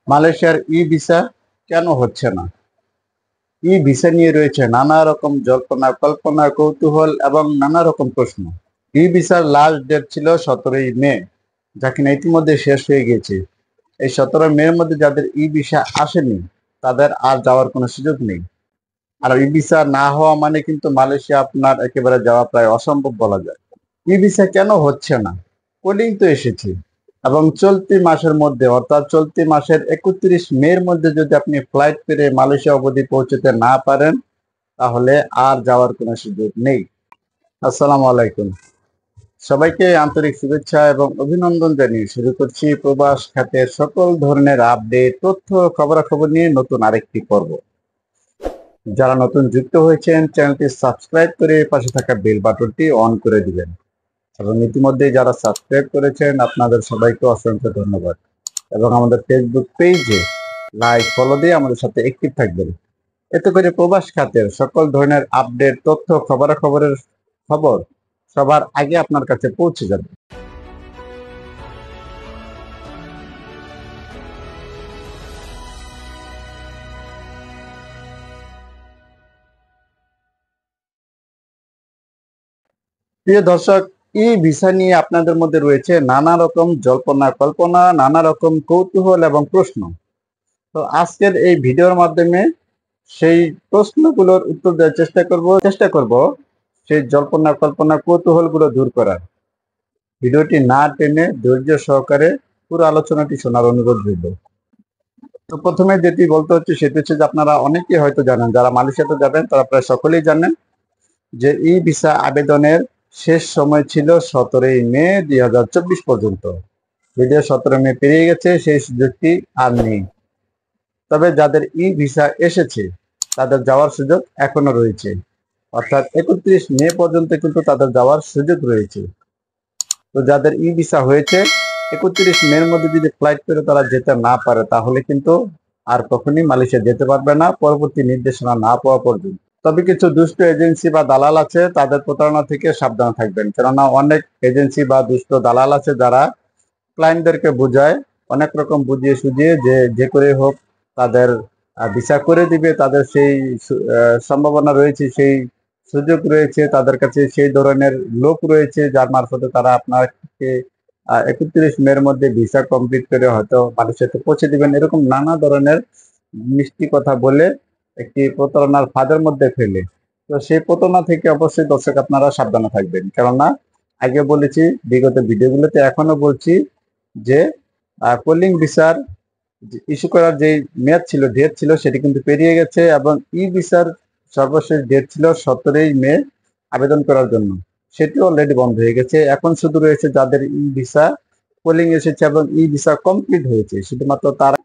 মালয়েশিয়ার ই ভিসা কেন হচ্ছে না? ই ভিসা নিয়ে রয়েছে নানা রকম জল্পনা কল্পনা, কৌতূহল এবং নানা রকম প্রশ্ন। ই ভিসার লাস্ট ডেট ছিল 17ই মে, যা কিনা ইতিমধ্যে শেষ হয়ে গেছে। এই 17 মের মধ্যে যাদের ই ভিসা আসেনি তাদের আর যাওয়ার কোনো সুযোগ নেই। আর ই ভিসা না হওয়া মানে কিন্তু মালয়েশিয়া আপনার একেবারে যাওয়া প্রায় অসম্ভব বলা যায়। ই ভিসা কেন হচ্ছে না? কলিং তো এসেছে, এবং চলতি মাসের মধ্যে অর্থাৎ চলতি মাসের 31 মের মধ্যে যদি আপনি ফ্লাইট পেরে মালয়েশিয়া অবধি পৌঁছতে না পারেন তাহলে আর যাওয়ার কোনো সুযোগ নেই। আসসালামু আলাইকুম, সবাইকে আন্তরিক শুভেচ্ছা এবং অভিনন্দন জানিয়ে শুরু করছি প্রবাস খাতের সকল ধরনের আপডেট, তথ্য, খবরাখবর নিয়ে নতুন আরেকটি পর্ব। যারা নতুন যুক্ত হয়েছেন চ্যানেলটি সাবস্ক্রাইব করে পাশে থাকা বেল বাটনটি অন করে দিবেন, এবং ইতিমধ্যে যারা সাবস্ক্রাইব করেছেন আপনাদের সবাইকে অসংখ্য ধন্যবাদ। এবং আমাদের ফেসবুক পেজে লাইক ফলো দিয়ে আমাদের সাথে অ্যাক্টিভ থাকবেন। এতে করে প্রবাস খাতের সকল ধরনের আপডেট, তথ্য, খবরাখবরের খবর সবার আগে আপনার কাছে পৌঁছে যাবে। প্রিয় দর্শক, ই ভিসা নিয়ে আপনাদের মধ্যে রয়েছে নানা রকম জল্পনা কল্পনা, নানা রকম কৌতূহল এবং প্রশ্ন। তো আজকের এই ভিডিওর মাধ্যমে সেই প্রশ্নগুলোর উত্তর দেওয়ার চেষ্টা করব সেই জল্পনা কল্পনা কৌতূহল গুলো দূর করার। ভিডিওটি না টেনে ধৈর্য সহকারে পুরো আলোচনাটি শোনার অনুরোধ রইল। তো প্রথমে যেটি বলতে হচ্ছে সেটি হচ্ছে যে আপনারা অনেকেই হয়তো জানেন, যারা মালয়েশিয়াতে যাবেন তারা প্রায় সকলেই জানেন যে ই ভিসা আবেদনের শেষ সময় ছিল 17ই মে 2024 পর্যন্ত। যদিও 17 মে পেরিয়ে গেছে, সেই সুযোগটি আর নেই। তবে যাদের ই ভিসা এসেছে তাদের যাওয়ার সুযোগ এখনো রয়েছে, অর্থাৎ 31 মে পর্যন্ত কিন্তু তাদের যাওয়ার সুযোগ রয়েছে। তো যাদের ই ভিসা হয়েছে 31 মের মধ্যে যদি ফ্লাইট করে তারা যেতে না পারে তাহলে কিন্তু আর কখনই মালয়েশিয়া যেতে পারবে না, পরবর্তী নির্দেশনা না পাওয়া পর্যন্ত। তবে কিছু দুষ্ট এজেন্সি বা দালাল আছে, তাদের প্রতারণা থেকে সাবধান থাকবেন, কেননা অনেক এজেন্সি বা দুষ্ট দালাল আছে যারা ক্লায়েন্টদেরকে বোঝায়, অনেক রকম বুঝিয়ে সুঝিয়ে যে করে হোক তাদের ভিসা করে দিবে। তাদের সেই সম্ভাবনা রয়েছে, সেই সুযোগ রয়েছে, তাদের কাছে সেই ধরনের লোক রয়েছে যার মারফতে তারা আপনাকে 31 মের মধ্যে ভিসা কমপ্লিট করে হয়তো মালয়েশিয়াতে পৌঁছে দিবেন। এরকম নানা ধরনের মিষ্টি কথা বলে একটি প্রতারণার ফাঁদের মধ্যে ফেলে। তো সেই প্রতারণা থেকে অবশ্যই দর্শক আপনারা সাবধানে থাকবেন, কেননা আগে বলেছি, বিগত ভিডিওগুলোতে এখনো বলছি যে কলিং ভিসার ইস্যু করার যে মেয়াদ ছিল, ডেট ছিল, সেটি কিন্তু পেরিয়ে গেছে, এবং ই ভিসার সর্বশেষ ডেট ছিল 17ই মে আবেদন করার জন্য, সেটি অলরেডি বন্ধ হয়ে গেছে। এখন শুধু রয়েছে যাদের ই ভিসা কলিং এসেছে এবং ই ভিসা কমপ্লিট হয়েছে, শুধুমাত্র তারা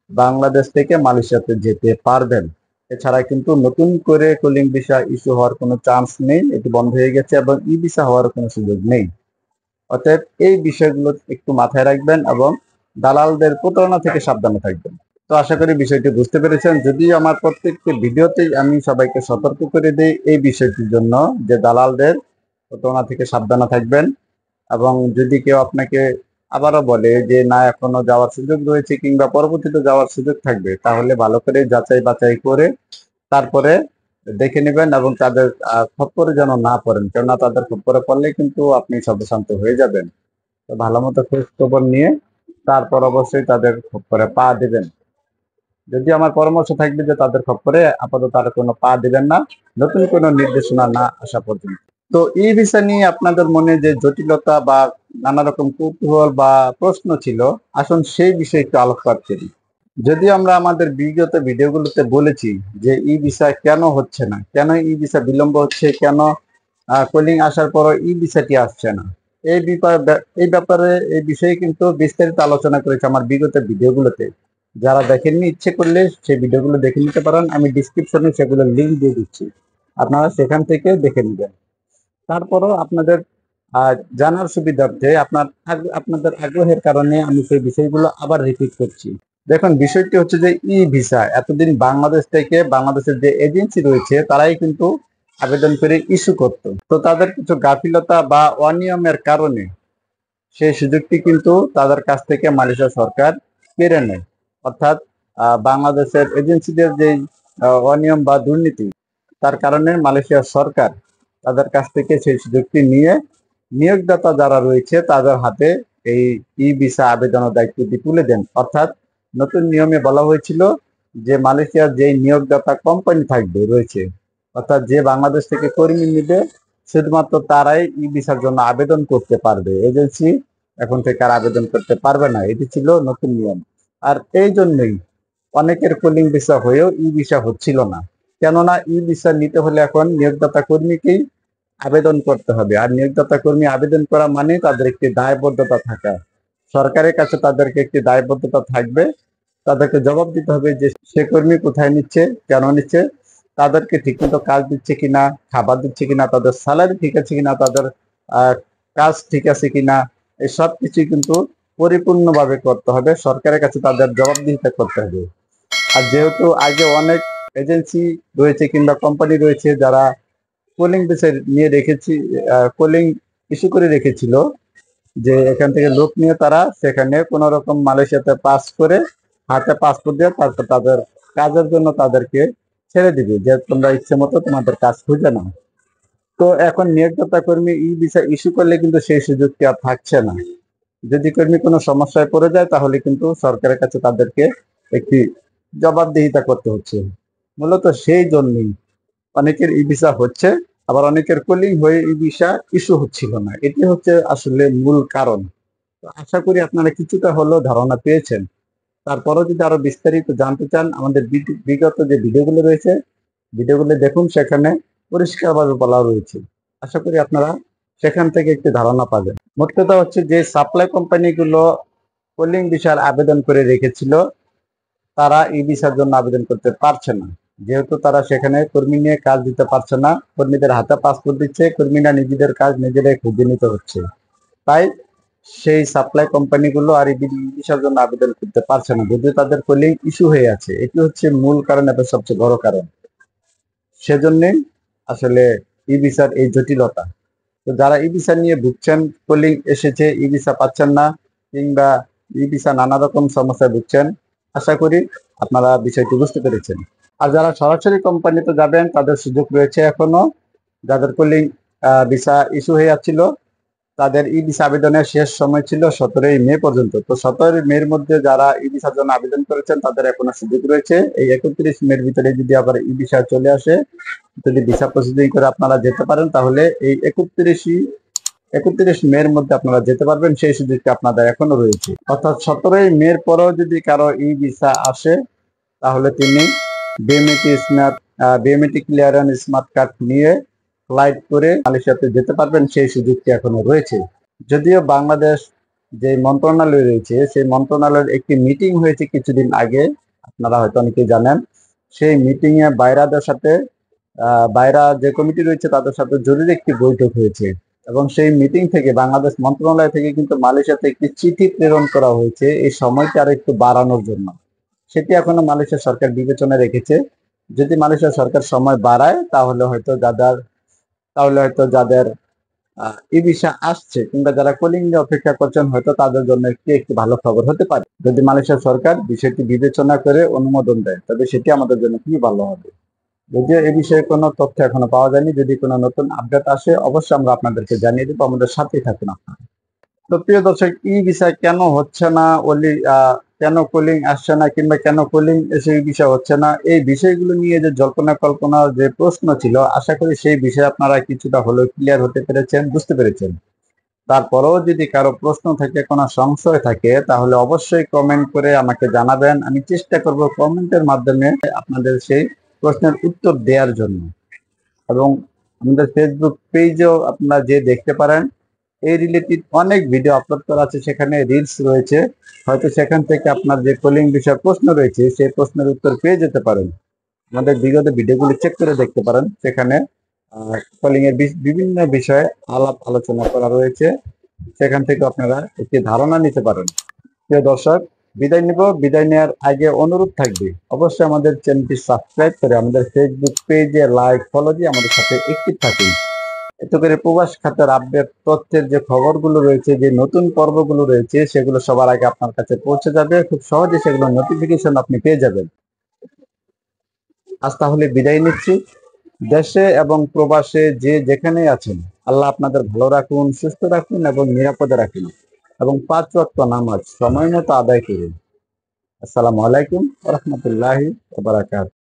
বাংলাদেশ থেকে মালয়েশিয়াতে যেতে পারবেন। এছাড়া কিন্তু নতুন করে কলিং ভিসা ইস্যু হওয়ার কোনো চান্স নেই, এটি বন্ধ হয়ে গেছে, এবং ই ভিসা হওয়ার কোনো সুযোগ নেই। অতএব এই বিষয়গুলো একটু মাথায় রাখবেন এবং দালালদের প্রতারণা থেকে সাবধানে থাকবেন। তো আশা করি বিষয়টি বুঝতে পেরেছেন। যদিও আমার প্রত্যেকটি ভিডিওতেই আমি সবাইকে সতর্ক করে দিই এই বিষয়টির জন্য যে দালালদের প্রতারণা থেকে সাবধানে থাকবেন, এবং যদি কেউ আপনাকে আবারও বলে যে না এখনো যাওয়ার সুযোগ রয়েছে কিংবা পরবর্তীতে যাওয়ার সুযোগ থাকবে, তাহলে ভালো করে যাচাই বাছাই করে তারপরে দেখে নেবেন, এবং তাদের খপ্পরে যেন না পড়েন, কেননা তাদের খপ্পরে পড়লে কিন্তু আপনি সর্বশান্ত হয়ে যাবেন। তো ভালো মতো খোঁজ খবর নিয়ে তারপর অবশ্যই তাদের খপ্পরে পা দিবেন। যদি আমার পরামর্শ থাকবে যে তাদের খপ্পরে আপাতত আর কোনো পা দিবেন না, নতুন কোনো নির্দেশনা না আসা পর্যন্ত। তো এই ভিসা নিয়ে আপনাদের মনে যে জটিলতা বা নানা রকম কৌতূহল বা প্রশ্ন ছিল, আসুন সেই বিষয়ে একটু আলোকপাত করি। যদিও আমরা আমাদের বিগত ভিডিওগুলোতে বলেছি যে ই ভিসা কেন হচ্ছে না, কেন ই ভিসা বিলম্ব হচ্ছে, কেন কলিং আসার পরও ই ভিসাটি আসছে না, এই ব্যাপারে এই বিষয়ে কিন্তু বিস্তারিত আলোচনা করেছে আমার বিগত ভিডিওগুলোতে। যারা দেখেননি, ইচ্ছে করলে সেই ভিডিওগুলো দেখে নিতে পারেন, আমি ডিসক্রিপশনে সেগুলোর লিঙ্ক দিয়ে দিচ্ছি, আপনারা সেখান থেকে দেখে নেবেন। তারপরও আপনাদের জানার সুবিধার্থে আপনাদের আগ্রহের কারণে আমি সেই বিষয়গুলো আবার রিপিট করছি। দেখুন, বিষয়টি হচ্ছে যে ই ভিসা এতদিন বাংলাদেশ থেকে, বাংলাদেশের যে এজেন্সি রয়েছে তারাই কিন্তু আবেদন করে ইস্যু করত। তো তাদের কিছু গাফিলতা বা অনিয়মের কারণে সেই সুযোগটি কিন্তু তাদের কাছ থেকে মালয়েশিয়া সরকার কেড়ে নেয়। অর্থাৎ বাংলাদেশের এজেন্সিদের যে অনিয়ম বা দুর্নীতি, তার কারণে মালয়েশিয়ার সরকার তাদের কাছ থেকে সেই সুযোগটি নিয়ে নিয়োগদাতা যারা রয়েছে তাদের হাতে এই ই ভিসা আবেদনের দায়িত্বটি তুলে দেন। অর্থাৎ নতুন নিয়মে বলা হয়েছিল যে মালয়েশিয়ার যে নিয়োগদাতা কোম্পানি থাকবে রয়েছে, অর্থাৎ যে বাংলাদেশ থেকে কর্মী নিবে শুধুমাত্র তারাই ই ভিসার জন্য আবেদন করতে পারবে, এজেন্সি এখন থেকে আর আবেদন করতে পারবে না। এটি ছিল নতুন নিয়ম। আর এই জন্যই অনেকের কুলিং ভিসা হয়েও ই ভিসা হচ্ছিল না, কেননা ই ভিসা নিতে হলে এখন নিয়োগদাতা কর্মীকেই আবেদন করতে হবে। আর নিয়োগদাতা কর্মী আবেদন করা মানে তাদের একটি দায়বদ্ধতা থাকা, সরকারের কাছে তাদেরকে একটি দায়বদ্ধতা থাকবে, তাদেরকে জবাব দিতে হবে যে সে কর্মী কোথায় নিচ্ছে, কেন নিচ্ছে, তাদেরকে ঠিকমতো কাজ দিচ্ছে কিনা, খাবার দিচ্ছে কিনা, তাদের স্যালারি ঠিক আছে কিনা, তাদের কাজ ঠিক আছে কিনা, এই সব কিছুই কিন্তু পরিপূর্ণভাবে করতে হবে, সরকারের কাছে তাদের জবাবদিহিতা করতে হবে। আর যেহেতু আগে অনেক এজেন্সি রয়েছে কিংবা কোম্পানি রয়েছে যারা কোলিং বিষয় নিয়ে রেখেছি, কোলিং ইস্যু করে রেখেছিল যে এখান থেকে লোক নিয়ে তারা সেখানে কোন রকম মালয়েশিয়াতে পাস করে হাতে পাসপোর্ট দিয়ে তারপর তাদের কাজের জন্য তাদেরকে ছেড়ে দিবে যে তোমরা ইচ্ছে মতো তোমাদের কাজ খুঁজে নাও। তো এখন নিয়োগদাতা কর্মী ই ভিসা ইস্যু করলে কিন্তু সেই সুযোগটি আর থাকছে না। যদি কর্মী কোনো সমস্যায় পড়ে যায় তাহলে কিন্তু সরকারের কাছে তাদেরকে একটি জবাবদিহিতা করতে হচ্ছে। মূলত সেই জন্যই অনেকের ই ভিসা হচ্ছে, আবার অনেকের কলিং হয়ে ই ভিসা ইস্যু হচ্ছিল না। এটি হচ্ছে আসলে মূল কারণ। তো আশা করি আপনারা কিছুটা হলেও ধারণা পেয়েছেন। তারপরেও যদি আরো বিস্তারিত জানতে চান আমাদের বিগত যে ভিডিওগুলো রয়েছে ভিডিওগুলো দেখুন, সেখানে পরিষ্কারভাবে বলা রয়েছে। আশা করি আপনারা সেখান থেকে একটি ধারণা পাবেন। মোট কথা হচ্ছে যে সাপ্লাই কোম্পানিগুলো কলিং ভিসার আবেদন করে রেখেছিল তারা ই ভিসার জন্য আবেদন করতে পারছে না, যেহেতু তারা সেখানে কর্মী নিয়ে কাজ দিতে পারছে না, কর্মীদের হাতে পাসপোর্ট দিচ্ছে, কর্মীরা নিজেদের কাজ নিজেরাই খুঁজে নিতে হচ্ছে। তাই সেই সাপ্লাই কোম্পানিগুলো আর ই ভিসার জন্য আবেদন করতে পারছে না, যদিও তাদের কলিং ইস্যু হয়ে আছে। এটি হচ্ছে মূল কারণ এবং সবচেয়ে বড় কারণ। সেজন্যই আসলে ই ভিসার এই জটিলতা। তো যারা ই ভিসা নিয়ে ভুগছেন, কলিং এসেছে ই ভিসা পাচ্ছেন না, কিংবা ই ভিসা নানা রকম সমস্যায় ভুগছেন, আশা করি আপনারা বিষয়টি বুঝতে পেরেছেন। আর যারা সরাসরি কোম্পানিতে যাবেন তাদের সুযোগ রয়েছে এখনো। যাদের কলিং ভিসা ইস্যু হয়ে যাচ্ছিল তাদের ই ভিসা আবেদনের শেষ সময় ছিল 17ই মে পর্যন্ত। তো 17ই মের মধ্যে যারা ই ভিসার জন্য আবেদন করেছেন তাদের এখনো সুযোগ রয়েছে। এই 31 মের ভিতরে যদি আবার ই ভিসা চলে আসে, যদি ভিসা প্রসিডিং করে আপনারা যেতে পারেন, তাহলে এই 31 মের মধ্যে আপনারা যেতে পারবেন। সেই সুযোগটা আপনাদের এখনো রয়েছে। অর্থাৎ 17ই মের পরেও যদি কারো ই ভিসা আসে তাহলে তিনি বিএমইটি ক্লিয়ারেন্স স্মার্ট কার্ড নিয়ে ফ্লাইট করে মালয়েশিয়াতে যেতে পারবেন, সেই সুযোগটি এখনো রয়েছে। যদিও বাংলাদেশ যে মন্ত্রণালয় রয়েছে সেই মন্ত্রণালয়ের একটি মিটিং হয়েছে কিছুদিন আগে, আপনারা হয়তো অনেকেই জানেন। সেই মিটিং এ বাইরা যে কমিটি রয়েছে তাদের সাথে জরুরি একটি বৈঠক হয়েছে, এবং সেই মিটিং থেকে বাংলাদেশ মন্ত্রণালয় থেকে কিন্তু মালয়েশিয়াতে একটি চিঠি প্রেরণ করা হয়েছে এই সময়টা আরো একটু বাড়ানোর জন্য। সেটি এখনো মালয়েশিয়া সরকার বিবেচনায় রেখেছে। যদি মালয়েশিয়া সরকার সময় বাড়ায় তাহলে হয়তো যাদের ই ভিসা আসছে কিংবা যারা কলিং এ অপেক্ষা করছেন হয়তো তাদের জন্য একটি ভালো খবর হতে পারে। যদি মালয়েশিয়া সরকার বিষয়টি বিবেচনা করে অনুমোদন দেয় তবে সেটি আমাদের জন্য খুবই ভালো হবে। যদিও এ বিষয়ে কোনো তথ্য এখনো পাওয়া যায়নি, যদি কোনো নতুন আপডেট আসে অবশ্যই আমরা আপনাদেরকে জানিয়ে দেবো। আমাদের সাথেই থাকুন আপনারা। তো প্রিয় দর্শক, ই ভিসা কেন হচ্ছে না, কেন কলিং আসছে না, কিংবা কেন কলিং এসে ই ভিসা হচ্ছে না, এই বিষয়গুলো নিয়ে যে জল্পনা কল্পনার যে প্রশ্ন ছিল, আশা করি সেই বিষয়ে আপনারা কিছুটা হলেও ক্লিয়ার হতে পেরেছেন, বুঝতে পেরেছেন। তারপরেও যদি কারো প্রশ্ন থাকে, কোনো সংশয় থাকে, তাহলে অবশ্যই কমেন্ট করে আমাকে জানাবেন। আমি চেষ্টা করব কমেন্টের মাধ্যমে আপনাদের সেই প্রশ্নের উত্তর দেওয়ার জন্য। এবং আমাদের ফেসবুক পেজেও আপনারা যে দেখতে পারেন, এই রিলেটেড অনেক ভিডিও আপলোড করা আছে, সেখানে রিলস রয়েছে, হয়তো সেখান থেকে আপনার যে কলিং বিষয়ে প্রশ্ন রয়েছে সেই প্রশ্নের উত্তর পেয়ে যেতে পারেন। আমাদের বিগত ভিডিওগুলি চেক করে দেখতে পারেন, সেখানে কলিং এর বিভিন্ন বিষয়ে আলাপ আলোচনা করা রয়েছে, সেখান থেকে আপনারা একটি ধারণা নিতে পারেন। প্রিয় দর্শক, বিদায় নিব। বিদায় নেওয়ার আগে অনুরোধ থাকবে অবশ্যই আমাদের চ্যানেলটি সাবস্ক্রাইব করে আমাদের ফেসবুক পেজে লাইক ফলো দিয়ে আমাদের সাথে একটিভ থাকুন। এতে করে প্রবাস খাতের আপডেট তথ্যের যে খবরগুলো রয়েছে, যে নতুন পর্বগুলো রয়েছে, সেগুলো সবার আগে আপনার কাছে পৌঁছে যাবে। খুব সহজে সেগুলো নোটিফিকেশন আপনি পেয়ে যাবেন। আজ তাহলে বিদায় নিচ্ছি। দেশে এবং প্রবাসে যে যেখানে আছেন, আল্লাহ আপনাদের ভালো রাখুন, সুস্থ রাখুন এবং নিরাপদে রাখুন, এবং 5 ওয়াক্ত নামাজ সময় মতো আদায় করুন। আসসালামু আলাইকুম ওয়া রাহমাতুল্লাহি ওয়া বারাকাতুহু।